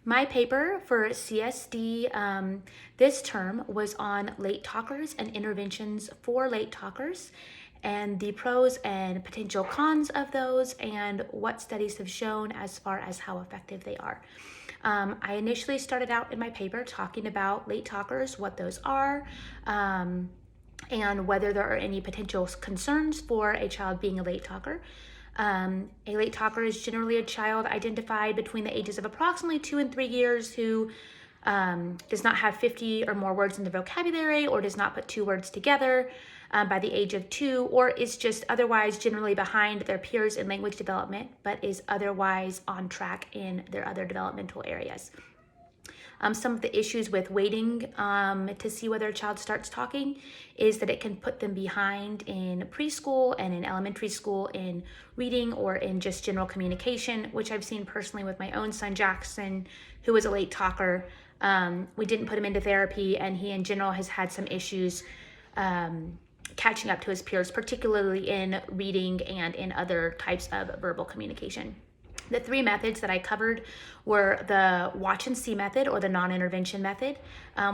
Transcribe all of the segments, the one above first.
My paper for CSD this term was on late talkers and interventions for late talkers, and the pros and potential cons of those, and what studies have shown as far as how effective they are. I initially started out in my paper talking about late talkers, what those are, and whether there are any potential concerns for a child being a late talker. A late talker is generally a child identified between the ages of approximately 2 and 3 years who does not have 50 or more words in the vocabulary, or does not put 2 words together by the age of 2, or is just otherwise generally behind their peers in language development, but is otherwise on track in their other developmental areas. Some of the issues with waiting to see whether a child starts talking is that it can put them behind in preschool and in elementary school in reading or in just general communication, which I've seen personally with my own son Jackson, who was a late talker. We didn't put him into therapy, and he in general has had some issues catching up to his peers, particularly in reading and in other types of verbal communication. The 3 methods that I covered were the watch and see method, or the non-intervention method,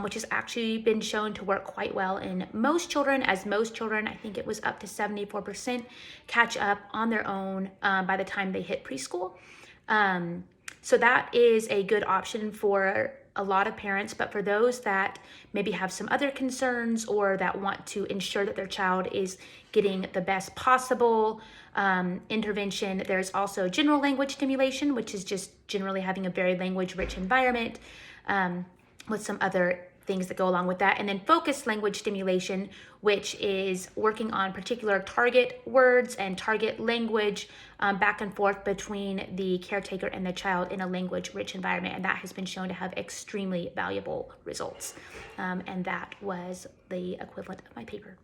which has actually been shown to work quite well in most children, as most children, I think it was up to 74%, catch up on their own by the time they hit preschool. So that is a good option for a lot of parents, but for those that maybe have some other concerns, or that want to ensure that their child is getting the best possible intervention, there's also general language stimulation, which is just generally having a very language-rich environment with some other things that go along with that. And then focused language stimulation, which is working on particular target words and target language back and forth between the caretaker and the child in a language-rich environment. And that has been shown to have extremely valuable results. And that was the equivalent of my paper.